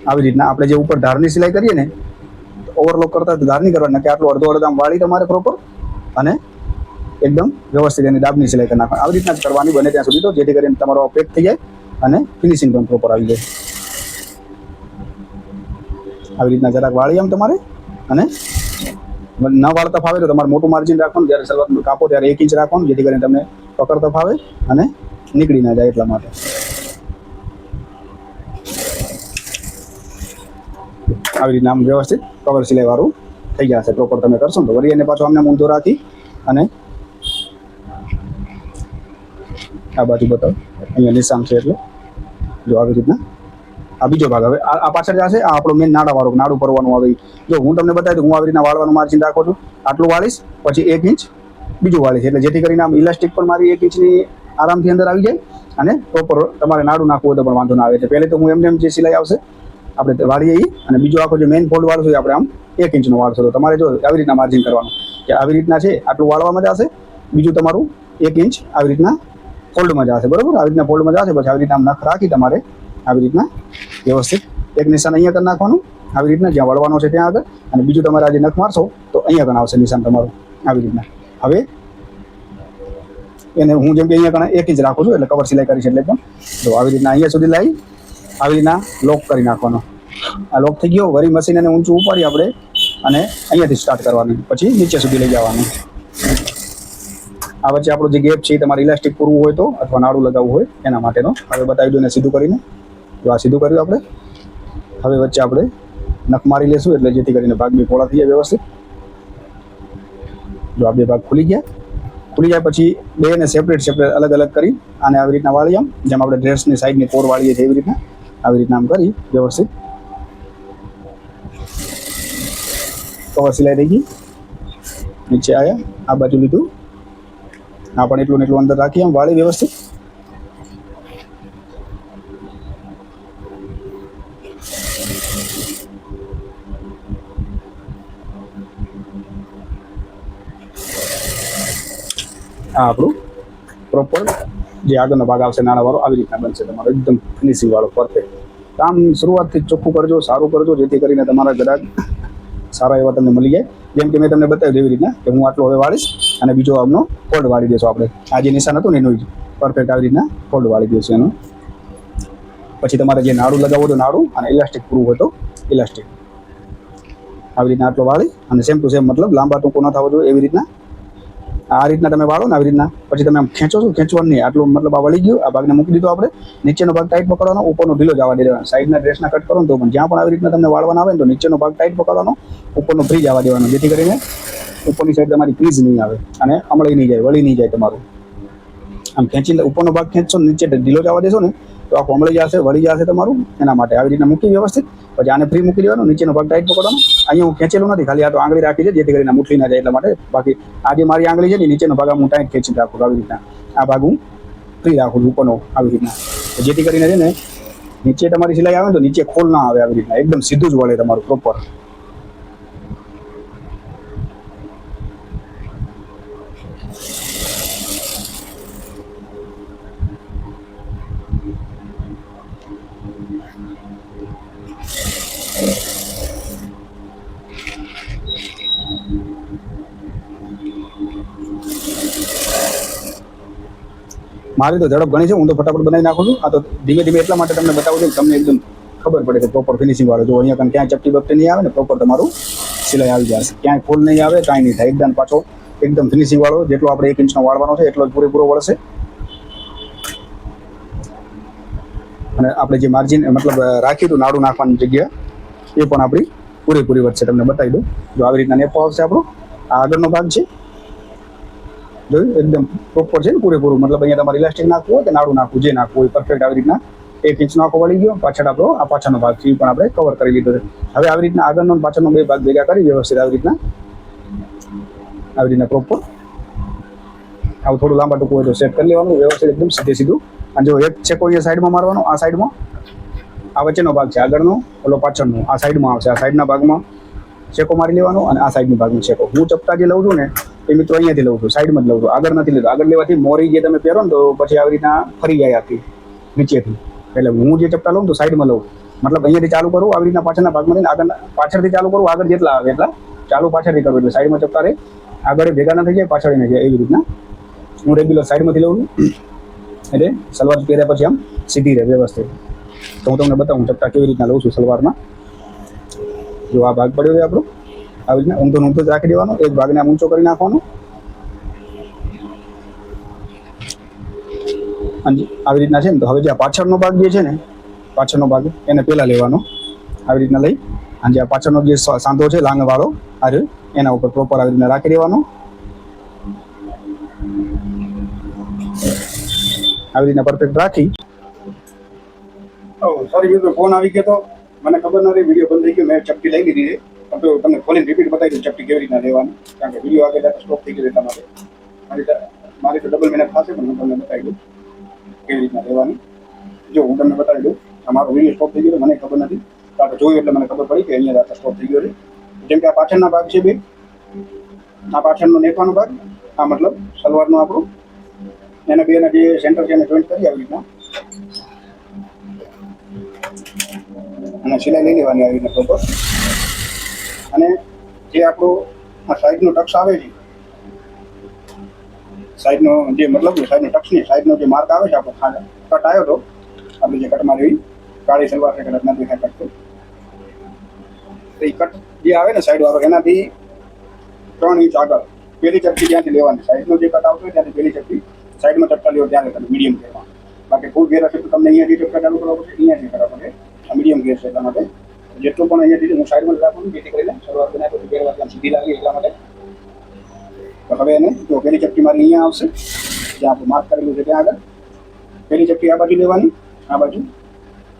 આવી રીતના આપણે જે ઉપર ધારની સિલાઈ કરીએ ને, ઓવરલોક કરતા ધાર નહીં કરવાની, કે આટલું અડધો આમ વાળી તમારે પ્રોપર અને એકદમ વ્યવસ્થિત એની દાબની સિલાઈ કરી નાખવાની. આવી રીતના જ કરવાની બને ત્યાં સુધી, તો જેથી કરીને તમારો પેક થઈ જાય અને ફિનિશિંગ પણ પ્રોપર આવી જાય. આવી રીતના જરાક વાળી આમ તમારે, અને ન વાળતા ફાવે તો તમારે મોટું માર્જિન રાખવાનું. જ્યારે સલવાર કાપો ત્યારે 1 ઇંચ રાખવાનું, જેથી કરીને તમને પકડતા ફાવે અને નીકળી ના જાય એટલા માટે. આવી રીતના આમ વ્યવસ્થિત કવર સિલાઈ વાળું થઈ જશે પ્રોપર. તમે કરશો ને તો વળી એને પાછો આમને ઊંધો રાખી અને આ બાજુ બતાવો, અહીંયા નિશાન છે એટલે જો આવી રીતના આ બીજો ભાગ. હવે આ પાછળ જશે, આ આપણો મેન નાડું ભરવાનું આવે. જો હું તમને બતાવી દઉં, હું આવી રીતના વાળવાનું માર્જિન રાખું છું, આટલું વાળીશ, પછી 1 ઇંચ બીજું વાળીશ, એટલે જેથી કરીને આમ ઇલાસ્ટિક પણ મારી 1 ઇંચની આરામથી અંદર આવી જાય અને પ્રોપર તમારે નાડું નાખવું હોય તો પણ વાંધો ના આવે. એટલે પહેલે તો હું એમને જે સિલાઈ આવશે આપણે વાળીએ, અને બીજો આખો જે મેઇન ફોલ્ડ વાળશું આપણે આમ 1 ઇંચનો વાળશો. તો તમારે જો આવી રીતના માર્જિન કરવાનું કે આવી રીતના છે, આટલું વાળવામાં જશે, બીજું તમારું 1 ઇંચ આવી રીતના ફોલ્ડમાં જશે. બરોબર, આવી રીતના ફોલ્ડમાં જશે, પછી આવી રીતના નખ રાખી તમારે આવી રીતના વ્યવસ્થિત એક નિશાન અહીંયા કરી નાખવાનું, આવી રીતના જ્યાં વળવાનો છે ત્યાં આગળ, અને બીજું તમારે આજે નખ મારશો તો અહીંયા કણ આવશે નિશાન તમારું આવી રીતના. હવે એને હું જેમ કે અહીંયા કણ 1 ઇંચ રાખું છું, એટલે કવર સિલાઈ કરીશ એટલે પણ તો આવી રીતના અહીંયા સુધી લાવી આવી રીતના લોક કરી નાખવાનો. આ લોક થઈ ગયો. વળી મશીન એને ઊંચું ઉપાડી આપણે અને અહીંયાથી સ્ટાર્ટ કરવાનું, પછી નીચે સુધી લઈ જવાનું. આ વચ્ચે આપણો જે ગેપ છે એ તમારે ઇલાસ્ટિક પૂરવું હોય તો, અથવા નાડું લગાવવું હોય એના માટેનો. હવે બતાવી દો એને સીધું કરીને. તો આ સીધું કર્યું આપણે. હવે વચ્ચે આપણે નખ મારી લેશું, એટલે જેથી કરીને ભાગ બી પહોળા થઈ જાય વ્યવસ્થિત. જો આ બે ભાગ ખુલી જાય પછી બેને સેપરેટ અલગ અલગ કરી અને આવી રીતના વાળી આમ, જેમ આપણે ડ્રેસની સાઈડની પોર વાળીએ છીએ એવી રીતના આવી રીતના આમ કરી વ્યવસ્થિત. કવર સિલાઈ થઈ ગઈ. નીચે આવ્યા, આ બાજુ લીધું, આ પણ એટલું ને એટલું અંદર રાખી આમ વાળી વ્યવસ્થિત. આ આપણું પ્રોપર જે આગળનો ભાગ આવશે નાણાવાળો આવી રીતના બનશે તમારો, એકદમ ફિનિશિંગ વાળો પરફેક્ટ. કામ શરૂઆતથી ચોખ્ખું કરજો, સારું કરજો, જેથી કરીને તમારા ગ્રાહક સારા એવા તમને મળી જાય. જેમ કે મેં તમને બતાવ્યું એવી રીતના કે હું આટલો હવે વાળીશ અને બીજો આમનો ફોલ્ડ વાળી દેશો આપણે. આ જે નિશાન હતું ને એનું પરફેક્ટ આવી રીતના ફોલ્ડ વાળી દેશું એનું. પછી તમારે જે નાડું લગાવવું તો નાડું, અને ઇલાસ્ટિક પૂરવું હોય તો ઇલાસ્ટિક. આવી રીતના આટલો વાળી અને સેમ ટુ સેમ, મતલબ લાંબા ટૂંકો ન થવો જોઈએ એવી રીતના આ રીતના તમે વાળો ને આવી રીતના. પછી તમે આમ ખેંચો છો, ખેંચવાનું નહીં, આટલું મતલબ આ વળી ગયું, આ ભાગને મૂકી દીધો આપણે. નીચેનો ભાગ ટાઈટ પકડવાનો, ઉપરનો ઢીલો જવા દેવાનો. સાઈડના ડ્રેસના કટ કરો ને તો પણ જ્યાં પણ આવી રીતના તમને વાળવાના આવે ને તો નીચેનો ભાગ ટાઈટ પકડવાનો, ઉપરનો ફ્રી જવા દેવાનો, જેથી કરીને ઉપરની સાઈડ તમારી ક્રીઝ નહીં આવે અને અમળી નહીં જાય, વળી નહીં જાય તમારું. આમ ખેંચીને ઉપરનો ભાગ ખેંચશો, નીચે ઢીલો જવા દેશો ને તો આખું અમળી જશે, વળી જશે તમારું. એના માટે આવી રીતના મૂકી વ્યવસ્થિત. પછી આને ફ્રી મૂકી દેવાનું, નીચેનો ભાગ ટાઈટ પકડવાનો. અહીંયા હું ખેંચેલું નથી, ખાલી આ તો આંગળી રાખી છે જેથી કરીને મુઠ્ઠી ના જાય એટલા માટે. બાકી આ જે મારી આંગળી છે ને નીચેનો ભાગ હું ટાઈટ ખેંચી રાખું આવી રીતના. આ ભાગ હું ફ્રી રાખું છું ઉપરનો આવી રીતના, જેથી કરીને છે ને નીચે તમારી સિલાઈ આવે ને તો નીચે ખોલ ના આવે, આવી રીતના એકદમ સીધું જ વળે તમારું પ્રોપર. મારી તો ઝડપ ઘણી છે, હું તો ફટાફટ બનાવી નાખું છું. આ તો ધીમે ધીમે એટલા માટે તમને બતાવું છું કે તમને એકદમ ખબર પડે કે પ્રોપર ફિનિશિંગ વાળો. જો અહીંયા ક્યાંય ચપટી બપટી નહીં આવે ને, પ્રોપર તમારું સિલાઈ આવી જશે, ક્યાંય ફૂલ નહીં આવે, કાંઈ નહીં થાય. એકદમ પાછો એકદમ ફિનિશિંગ વાળો, જેટલો આપણે 1 ઇંચનો વાળવાનો છે એટલો જ પૂરેપૂરો વળશે. અને આપણે જે માર્જિન મતલબ રાખ્યું હતું નાડું નાખવાની જગ્યા, એ પણ આપણી પૂરેપૂરી વધશે. તમને બતાવી દઉં, જો આવી રીતના નેપો આવશે આપણો. આ આગળનો ભાગ છે, જોયું એકદમ પ્રોપર છે ને પૂરેપૂરું. મતલબ અહીંયા તમારે ઇલાસ્ટિક નાખવું હોય કે નાડું નાખવું, જે નાખવું હોય પરફેક્ટ આવી રીતના 1 ઇંચનો આખો વળી ગયો. પાછળ આપણો આ પાછળનો ભાગ છે એ પણ આપણે કવર કરી લીધો છે. હવે આવી રીતના આગળનો પાછળનો 2 ભાગ ભેગા કરી વ્યવસ્થિત આવી રીતના પ્રોપર આવું થોડું લાંબા ટૂંકું હોય તો સેટ કરી લેવાનું વ્યવસ્થિત, એકદમ સીધું. અને જો એક છેકો અહીંયા સાઈડમાં મારવાનો, આ સાઈડમાં, આ વચ્ચેનો ભાગ છે આગળનો, ઓલો પાછળનો આ સાઈડમાં આવશે. આ સાઈડના ભાગમાં છેકો મારી લેવાનો અને આ સાઈડની ભાગમાં છેકો. હું ચપટા જે લઉં છું ને એ મિત્રો અહીંયાથી લઉં છું, સાઈડમાં જ લઉં છું, આગળ નથી લેતો. આગળ લેવાથી મોરી જે તમે પહેરો ને તો પછી આવી રીતના ફરી જાય આખી નીચેથી. એટલે હું જે ચપટા લઉં તો સાઈડમાં લઉં. મતલબ અહીંયાથી ચાલુ કરું, આવી રીતના પાછળના ભાગમાં લઈને આગળ પાછળથી ચાલુ કરું, આગળ જેટલા આવે એટલા ચાલુ પાછળથી કરું, એટલે સાઈડમાં ચપટા રહે, આગળ ભેગા ના થઈ જાય, પાછળ ના જાય. એવી રીતના હું રેગ્યુલર સાઈડમાંથી લઉં છું, એટલે સલવાર પહેર્યા પછી આમ સીધી રહે વ્યવસ્થિત. તો હું તમને બતાવું ચપટા કેવી રીતના લઉં છું સલવારમાં. જો આ ભાગ પડ્યો છે આપણો, આવી રીતના ઊંધો ઊંધો જ રાખી દેવાનો, એક ભાગને આમ ઊંચો કરી નાખવાનો અને આવી રીતના છે ને. તો હવે જે આ પાછળનો ભાગ જે છે ને, પાછળનો ભાગ એને પહેલાં લેવાનો, આવી રીતના લઈ અને જે આ પાછળનો જે સાંધો છે લાંગવાળો આ રહ્યો એના ઉપર પ્રોપર આવી રીતના રાખી દેવાનો. આવી રીતના પરફેક્ટ રાખી. સોરી મિત્રો, ફોન આવી ગયો તો મને ખબર નથી, વિડીયો બંધ થઈ ગયો. મેં ચપટી લઈ લીધી છે, તો તમને ખોલીને રિપીટ બતાવી દઉં ચપટી કેવી રીતના લેવાની, કારણ કે વિડીયો આગળ જતા સ્ટોપ થઈ ગયો એટલા માટે. મારી તો ડબલ મહેનત થશે, પણ હું તમને બતાવી દઉં કેવી રીતના લેવાની. જો હું તમને બતાવી દઉં, અમારો વિડીયો સ્ટોપ થઈ ગયો મને ખબર નથી, કારણ કે જોયું એટલે મને ખબર પડી કે અહીંયા જતા સ્ટોપ થઈ ગયો છે. જેમ કે આ પાછળના ભાગ છે બે, આ પાછળનો નેકવાનો ભાગ, આ મતલબ સલવારનો આપણો, એને બેના જે સેન્ટર છે એને જોઈન્ટ કરી આવી રીતના અને સિલાઈ લઈ લેવાની આવી રીતના પ્રોપર. અને જે આપણો આ સાઈડનો ટક્સ આવે છે, સાઈડનો જે મતલબ સાઈડનો ટક્સની સાઈડનો જે માર્ક આવે છે આપણો કટ આવ્યો હતો, આપણે જે કટમાં એવી કાળી સલવાર છે, કદાચ નથી દેખાય કટ, તો એ કટ જે આવે ને સાઈડ વાળો એનાથી 3 ઇંચ આગળ પહેલી ચપટી ત્યાંથી લેવાની. સાઈડનો જે કટ આવતો હોય ત્યાંથી પહેલી ચપટી સાઈડમાં ચપટા લેવો ત્યારે તમે મીડિયમ ગેરમાં. બાકી ફૂલ ગેર હશે તો તમને અહીંયાથી ચપટા ચાલુ કરવા પડશે, અહીંયાથી કરવા પડે. આ મીડિયમ ગેર છે એટલા માટે જેટલું પણ અહીંયાથી હું સાઈડમાં રાખું જેથી કરીને શરૂઆત બનાવી તો ગેર વાતમાં સીધી લાગી એટલા માટે. તો હવે એને જો પહેલી ચપટી મારી અહીંયા આવશે, જ્યાં આપણે માર્ક કરેલું છે ત્યાં આગળ પહેલી ચપટી આ બાજુ લેવાની, આ બાજુ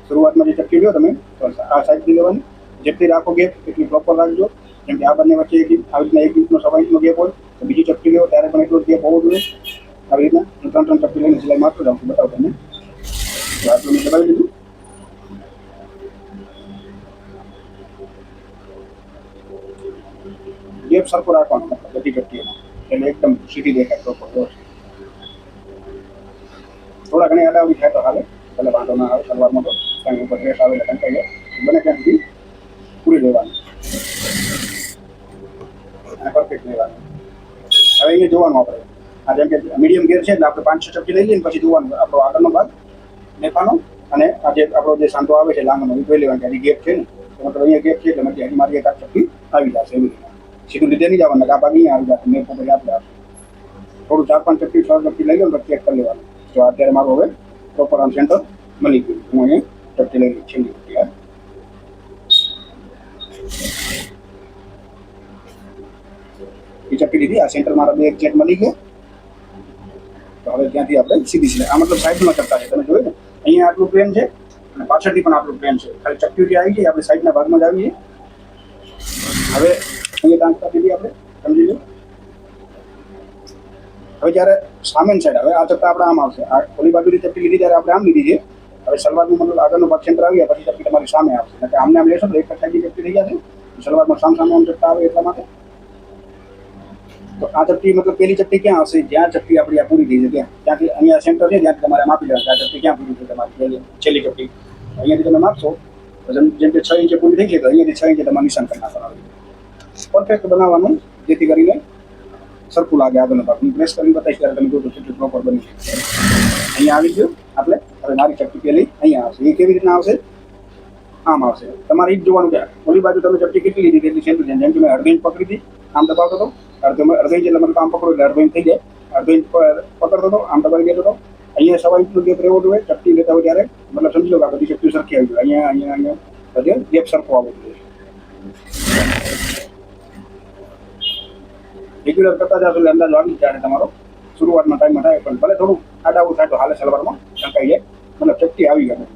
શરૂઆતમાં જે ચપટી લ્યો તમે તો આ સાઈડથી લેવાની. જેટલી રાખો ગેપ એટલી પ્રોપર રાખજો. જેમ કે આ બંને વચ્ચે આવી રીતના 1 ઇંચનો 1.5 ઇંચનો ગેપ હોય તો બીજી ચપટી લ્યો ત્યારે પણ એટલો ગેપ હોવો જોઈએ. આવી રીતના હું 3 ચપટી લઈને સિલાઈ મારતો જાઉં છું, બતાવું તમને. તો આટલું મેં દબાવી દીધું. ગેપ સરખો રાખવાનો બધી ચપટીઓમાં, એટલે એકદમ સીધી દેખાય પ્રોપર. થોડા ઘણી હલાવી થાય તો હાલે, ભલે વાંધો ના આવે સલવારમાં તો, કારણ કે ઉપર ડ્રેસ આવે એટલે કંટાઈ જાય. બને ત્યાં સુધી પૂરી લેવાની અને પરફેક્ટ લેવાની. હવે અહીંયા જોવાનું આપણે, આ જેમ કે મીડિયમ ગેર છે એટલે આપણે 5-6 ચપટી લઈ લઈએ પછી જોવાનું આપણો આગળનો ભાગ નેફાનો અને આ જે આપણો જે સાંધો આવે છે લાંબનો એ જોઈ લેવાનું કે હજી ગેપ છે ને, તો મતલબ અહીંયા ગેપ છે એટલે મતલબ હજી મારી 1 ચપટી આવી જશે. એવી રીતે સીધું લીધે નહીં જવાનું, આ ભાગ અહીંયા આવી જશે, મેં પછી આપણે થોડું 4-5 ચપટી 6 ચપટી લઈ લો તો ચેક કરી લેવાનું. તો અત્યારે મારું હવે પ્રોપર આમ સેન્ટર મળી ગયું. હું અહીંયા ચપટી લઈ લઉં છેલ્લી ચપટી. એ ચપટી લીધી, આ સેન્ટર મારા 2 એક્ઝેક્ટ મળી ગયા. તો હવે ત્યાંથી આપણે સીધી સિલાઈ, આ મતલબ સાઈડમાં ચપટા છે તમે જોયું ને, અહીંયા આટલું પ્લેન છે અને પાછળથી પણ આટલું પ્લેન છે. ખાલી ચપટી જે આવી ગઈ આપણે સાઈડના ભાગમાં જ આવીએ. હવે અહીંયા ટાંકતા દીધી આપણે, સમજી લો. હવે જ્યારે સામેની સાઈડ, હવે આ ચપટા આપણે આમ આવશે, આ ઓલી બાજુની ચપટી લીધી ત્યારે આપણે આમ લીધી છે, હવે સલવારનું મતલબ આગળનો ભાગ સેન્ટર આવી ગયા પછી ચપટી તમારી સામે આવશે, એટલે આમને આમ લેશો તો એક કટકી ચપટી થઈ જશે. સલવારમાં સામ આમ ચપટા આવે એટલા માટે. તો આ ચપટી મતલબ પેલી ચપટી ક્યાં આવશે? જ્યાં ચપટી આપણી આ પૂરી થઈ છે ત્યાં, ત્યાંથી અહીંયા સેન્ટર છે ત્યાંથી તમારે માપી લેવાનું આ ચપટી ક્યાં પૂરી થઈ તમારી છેલ્લી ચપટી. અહીંયાથી તમે માપશો જેમ કે 6 ઇંચે પૂરી થઈ છે તો અહીંયાથી 6 ઇંચે તમારે નિશાન કરી નાખવાનું. પરફેક્ટ બનાવવાનું જેથી કરીને સરખું લાગે આગળનો ભાગ. હું પ્રેસ કરીને બતાવીશ ત્યારે તમે જોજો કેટલું પ્રોપર બની છે. અહીંયા આવી ગયું આપણે. હવે મારી ચપટી પેલી અહીંયા આવશે. એ કેવી રીતના આવશે? આમ આવશે. તમારે એ જ જોવાનું કે ઓલી બાજુ તમે ચપટી કેટલી લીધી તેટલી સેન્ટર છે. જેમ કે મેં અડધી ઇંચ પકડી હતી આમ દબાવતો હતો, અડધો ઇંચ એટલે મને આમ પકડો એટલે અડધો ઇંચ થઈ જાય. અડધો ઇંચ પકડતો હતો આમ દબાવી દેતો હતો. અહીંયા 1.25 ઇંચનો ગેપ રહેવો જોઈએ ચપટી લેતા હોય ત્યારે. મતલબ સમજી લો કે આ બધી ચપટી સરખી આવી જોઈએ. અહીંયા બધે ગેપ સરખો આવવો જોઈએ. રેગ્યુલર કરતા જશો એટલે અંદાજ આવી જાય તમારો. શરૂઆતમાં ટાઈમમાં થાય પણ ભલે થોડું આડાવું થાય તો હાલે સલવારમાં ઢંકાઈ જાય. મતલબ ચપટી આવી ગયો.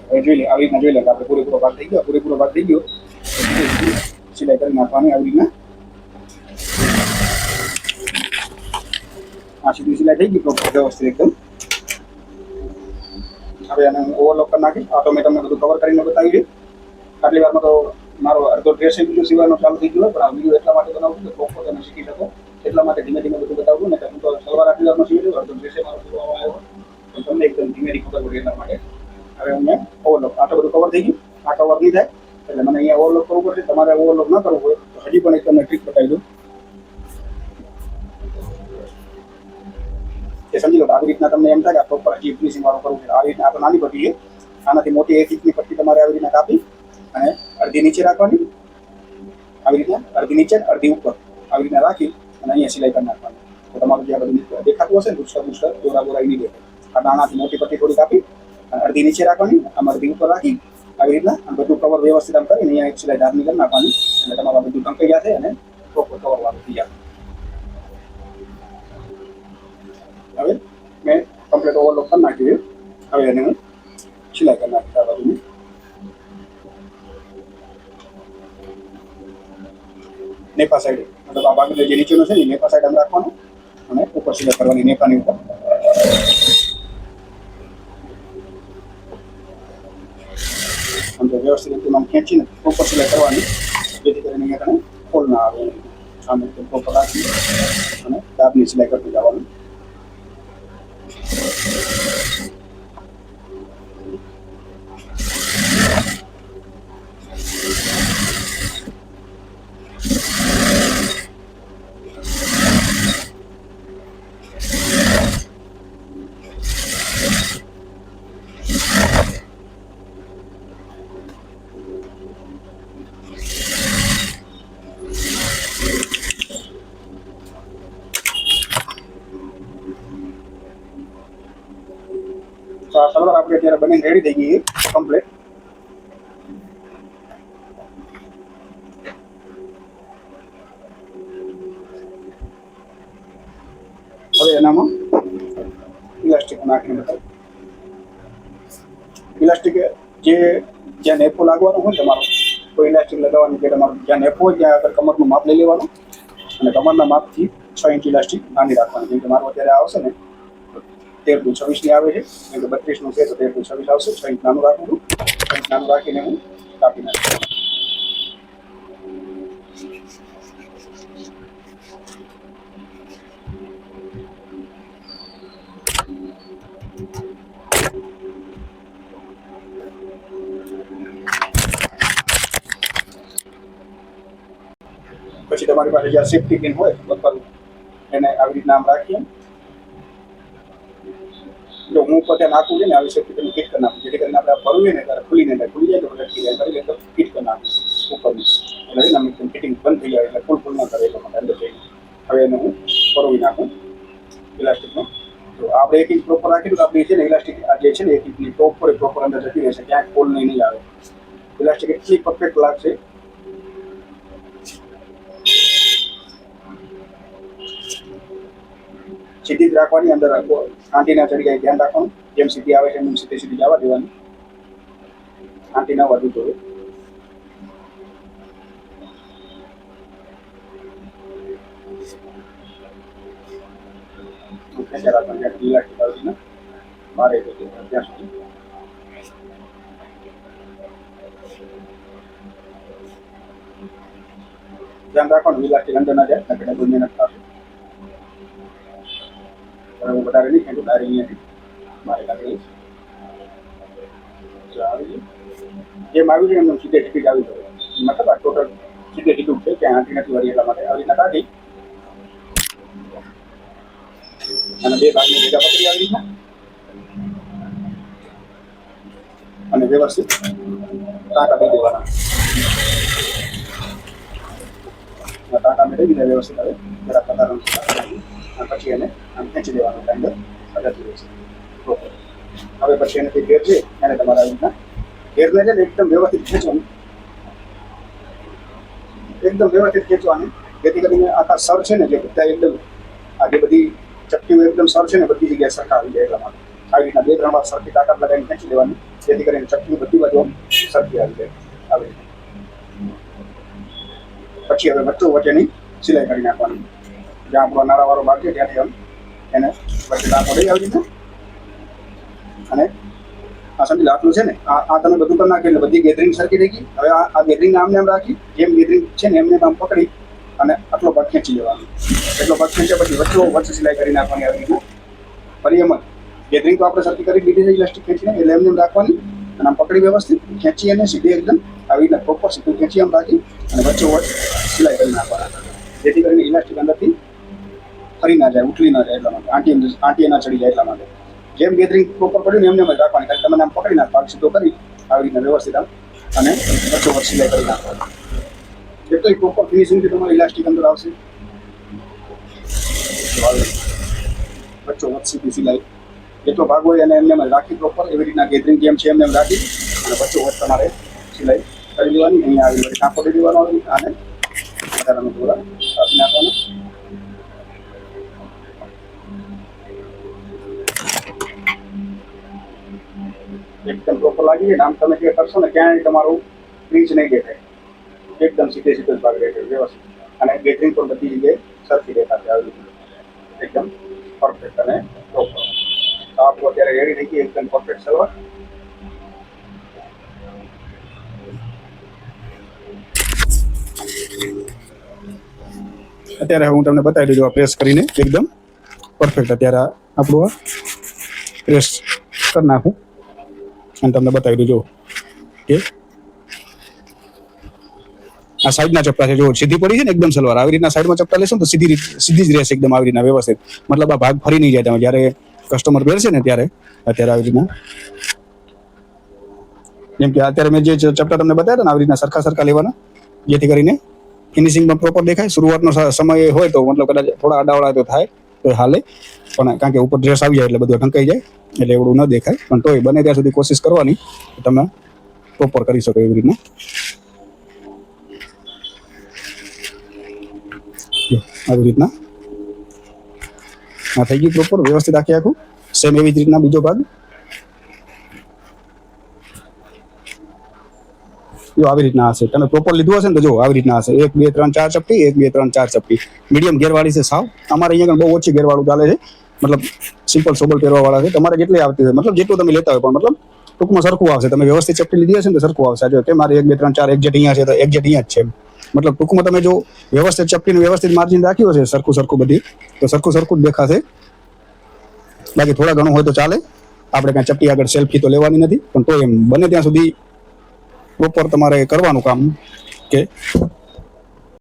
હવે જોઈ લે આવી રીતના જોઈ લે આપણે પૂરેપૂરો ભાગ થઈ ગયો. પૂરેપૂરો ભાગ થઈ ગયો સિલાઈ કરી નાખવાની આવી રીતના. આ સીધી સિલાઈ થઈ ગઈ પ્રોપર વ્યવસ્થિત એકદમ. હવે એને હું ઓવરલોક કરી નાખીશ. આ તો મેં તમને બધું કવર કરીને બતાવી છે. આટલી વારમાં તો મારો અડધો ડ્રેસ બીજો સિવાનો ચાલુ થઈ ગયો, પણ આ વિડીયો એટલા માટે બનાવું છું કે પ્રોપર તમે શીખી શકો એટલા માટે ધીમે ધીમે બધું બતાવું ને. હું તો સલવાર આટલી વારમાં શીખી લઉં, અડધો ડ્રેસે મારો સીવવામાં આવ્યો તો તમને એકદમ ધીમેથી ખબર પડે એટલા માટે. હવે હું ઓવરલોક આ તો બધું કવર થઈ ગયું. આ કવર નહીં થાય એટલે મને અહીંયા ઓવરલોક કરવું પડશે. તમારે ઓવરલોક ન કરવું હોય તો હજી પણ એક તમને ટ્રીક બતાવી દઉં. એ સમજી લો આવી રીતના તમને એમ થાય કે પ્રોપર હજી ફિનિશિંગ વાળું કરવું છે. આવી રીતના આ તો નાની પટ્ટી છે. આનાથી મોટી 1 ઇંચની પટ્ટી તમારે આવી રીતના કાપી અને અડધી નીચે રાખવાની. આવી રીતના અડધી નીચે અડધી ઉપર આવી રીતના રાખી અને અહીંયા સિલાઈ કરી નાખવાની. તો તમારું જે આ બધું દેખાતું હશે ને બુસ્ટર દોરા નહીં દેખાય. આ આનાથી મોટી પટ્ટી થોડી કાપી અડધી નીચે રાખવાની, આમ અડધી ઉપર રાખી આવી રીતના આમ બધું કવર વ્યવસ્થિત આમ કરીને અહીંયા એક સિલાઈ ધારની કરી નાખવાની. અને તમારું બધું ઢંકાઈ જશે અને પ્રોપર કવર વાળું થઈ જશે. હવે મેં કમ્પ્લીટ ઓવરલોક કરી નાખ્યું. હવે એને હું સિલાઈ કરી નાખી આ બાજુની. નેપા સાઈડ મતલબ આ બાજુ જે નીચેનો છે ને નેપા સાઈડ આમ રાખવાનું અને ઉપર સિલાઈ કરવાની નેપાની ઉપર. આમ તો વ્યવસ્થિત રીતે આમ ખેંચીને ઉપર સિલાઈ કરવાની જેથી કરીને અહીંયા કને ફોલ ના આવે. સામે પ્રોપર રાખી અને દાબની સિલાઈ કરતું જવાનું. તો આ સલવાર આપણે અત્યારે બનીને રેડી થઈ ગઈ કમ્પ્લીટ. હવે એનામાં ઇલાસ્ટિક નાખીને બતાવું. ઇલાસ્ટિક જે જ્યાં નેપો લાગવાનો હોય તમારો તો ઇલાસ્ટિક લગાવવાનું કે તમારું જ્યાં નેપો હોય ત્યાં આગળ કમરનું માપ લઈ લેવાનું અને કમરના માપથી 6 ઇંચ ઇલાસ્ટિક બાંધી રાખવાનું. જેમ કે મારું અત્યારે આવશે ને 13 ની આવે છે, કેમ કે 32 નું છે તો 13 આવશે. 6 ઇંચ નાનું રાખું છું. 6 ઇંચ નાનું રાખીને હું કાપી નાખું. પછી તમારી પાસે જ્યાં સેફ્ટી પિન હોય બતાવું એને આવી રીતના આમ રાખીએ. જો હું પોતે નાખું છે ને આવી સેફ્ટી પિન ફિટ કરી નાખું જેથી કરીને આપણે ભરવીએ ને ત્યારે ખુલી જાય તો લટકી જાય કરી એટલે ફિટ કરી નાખું ઉપરની એટલે એના ફિટિંગ બંધ થઈ જાય એટલે ફૂલ ન કરે એટલે માટે અંદર જઈને હવે એને હું ભરવી નાખું ઇલાસ્ટિકનો. તો આપણે 1 ઇંચ પ્રોપર રાખી તો આપણી છે ને ઇલાસ્ટિક આ જે છે ને 1 ઇંચની પ્રોપર અંદર જતી રહેશે, ક્યાંક ફોલ નહીં આવે. ઇલાસ્ટિક એટલી પરફેક્ટ લાગશે. સીધી જ રાખવાની, અંદર આંટી ના ચડી જાય ધ્યાન રાખવાનું. જેમ સીધી આવે છે એમ સીધી જવા દેવાની, આંટી ના વધુ જોઈએ. ખેંચ્યા રાખવાનું ત્યાં ઇલાસ્ટિક આવી રીતના બહાર આવી જાય ત્યાં સુધી ધ્યાન રાખવાનું ઇલાસ્ટિક અંદર ના જાય એટલે ડબલ મહેનત થશે. હું વધારે નહીં ખેંચું, ડાયરેક્ટ અહીંયાથી મારે લાગી જેમ આવ્યું છે એમ સીધે ટિકિટ આવી જાય. મતલબ આ ટોટલ સીધે ટિકિટ છે ક્યાં આંટી નથી વાળી એટલા માટે આવી રીતના કાઢી અને બે ભાગને ભેગા પકડી આવી રીતના અને વ્યવસ્થિત ટાંકા દઈ દેવાના. ટાંકા મેં દઈ દીધા વ્યવસ્થિત. હવે જરા પધારણ પછી એને આમ ખેંચી દેવાનું અંદર અગત્ય રહેશે. હવે પછી એને ઘેર છે એને તમારા આવી રીતના ઘેરને છે ને એકદમ વ્યવસ્થિત ખેંચવાનું, એકદમ વ્યવસ્થિત ખેંચવાનું જેથી કરીને આખા સર છે ને જે બધા એકદમ આ જે બધી ચપટીઓ એકદમ સર છે ને બધી જગ્યાએ સરખા આવી જાય એટલા માટે આવી રીતના 2-3 વાર સરખી તાકાત લગાવીને ખેંચી લેવાની જેથી કરીને ચપટીઓ બધી બાજુ સરખી આવી જાય. આવી રીતે પછી હવે વચ્ચો વચ્ચેની સિલાઈ કરી નાખવાની. જ્યાં આપણો નાળાવાળો ભાગ છે ત્યાંથી આમ એને વચ્ચે ટાંકો લઈ આવી રીતે અને આ સમજી આટલું છે ને આ તમે બધું કરી નાખ્યું એટલે બધી ગેધરિંગ સરખી થઈ ગઈ. હવે આ ગેધરિંગ આમને આમ રાખી જેમ ગેધરિંગ છે ને એમને આમ પકડી અને આટલો ભાગ ખેંચી લેવાનો. એટલો ભાગ ખેંચ્યા પછી વચ્ચે સિલાઈ કરી નાખવાની આવી રીતના. ફરી એમ જ ગેધરિંગ તો આપણે સરખી કરી દીધી છે ઇલાસ્ટિક ખેંચીને એટલે એમને રાખવાની અને આમ પકડી વ્યવસ્થિત ખેંચી અને સીધી એકદમ આવી રીતના પ્રોપર સીધું ખેંચી આમ રાખી અને વચ્ચોવચ્ચ સિલાઈ કરી નાખવાના જેથી કરીને ઇલાસ્ટિક અંદરથી ફરી ના જાય, ઉઠલી ના જાય એટલા માટે, આંટી ના ચડી જાય એટલા માટે. જેમ ગેધરિંગ પ્રોપર પડ્યું ને એમને જ રાખવાની. ખાલી તમે આમ પકડી નાખો સીધો કરી આવી રીતના વ્યવસ્થિત આમ અને વચ્ચોવચ્ચ સિલાઈ કરી નાખવાની. જેટલી પ્રોપર ફિનિશિંગથી તમારી ઇલાસ્ટિક અંદર આવશે વચ્ચોવચ્ચ સીધી સિલાઈ જેટલો ભાગ હોય અને એમને રાખી પ્રોપર એવી રીતના ગેધરિંગ જેમ છે એમને રાખી અને વચ્ચોવચ્ચ તમારે સિલાઈ કરી દેવાની. અહીંયા આવી રીતે ટાંકો દઈ દેવાનો આવી રીતના અને વધારાનો દોરા આપી નાખવાનો. એકદમ પ્રોપર લાગી જાય ને આમ તમે જે કરશો ને ક્યાંય તમારું ક્રીચ નહીં દેખાય, એકદમ સીધે સીધો જ ભાગ રહેશે વ્યવસ્થિત અને ગેધરિંગ પણ બધી જગ્યાએ સરખી દેખાશે આવી રીતે એકદમ પરફેક્ટ અને પ્રોપર. આપણું અત્યારે રેડી થઈ ગઈ એકદમ પરફેક્ટ સલવાર. અત્યારે હું તમને બતાવી દઉં પ્રેસ કરીને એકદમ પરફેક્ટ. અત્યારે આપણું આ પ્રેસ કરી નાખું અને તમને બતાવી દઉં કે આ સાઈડના ચપટા છે જો સીધી પડી છે ને એકદમ સલવાર. આવી રીતના સાઈડમાં ચપટા લેશો ને તો સીધી જ રહેશે એકદમ આવી રીતના વ્યવસ્થિત. મતલબ આ ભાગ ફરી નહીં જાય તમે જ્યારે કસ્ટમર પહેરશે ને ત્યારે. અત્યારે આવી રીતના જેમ કે અત્યારે મેં જે ચપટા તમને બતાવ્યા હતા ને આવી રીતના સરખા લેવાના જેથી કરીને ફિનિશિંગમાં પ્રોપર દેખાય. શરૂઆતનો સમય હોય તો મતલબ કદાચ થોડા આડાવડા તો થાય તો હાલે પણ કારણ કે ઉપર ડ્રેસ આવી જાય એટલે બધું ઢંકાઈ જાય એટલે એવડું ન દેખાય. પણ તોય બને ત્યાં સુધી કોશિશ કરવાની તમે પ્રોપર કરી શકો એવી રીતના. આવી રીતના આ થઈ ગયું પ્રોપર વ્યવસ્થિત આખું. સેમ એવી જ રીતના બીજો ભાગ જો આવી રીતના હશે. તમે પ્રોપર લીધું હશે ને તો જો આવી રીતના હશે 1 2 3 4 ચપટી 1 2 3 4 ચપટી. મીડિયમ ગેરવાળી છે સાવ. અમારે અહીંયા બહુ ઓછી ગેરવાળું ચાલે છે. મતલબ સિમ્પલ સોબલ પહેરવા વાળા છે. તમારે જેટલી આવતી હોય મતલબ જેટલું તમે લેતા હોય પણ મતલબ ટૂંકમાં સરખું આવશે. તમે વ્યવસ્થિત ચપટી લીધી હશે ને તો સરખું આવશે. જો કે મારે 1 2 3 4 એક્ઝેક્ટ અહીંયા છે તો એક્ઝેક્ટ અહીંયા જ છે. મતલબ ટૂંકમાં તમે જો વ્યવસ્થિત ચપટીનું વ્યવસ્થિત માર્જિન રાખ્યું હશે સરખું બધી તો સરખું જ દેખાશે. બાકી થોડા ઘણું હોય તો ચાલે. આપણે કાંઈ ચપટી આગળ સેલ્ફી તો લેવાની નથી પણ તો એમ બને ત્યાં સુધી પ્રોપર તમારે કરવાનું કામ કે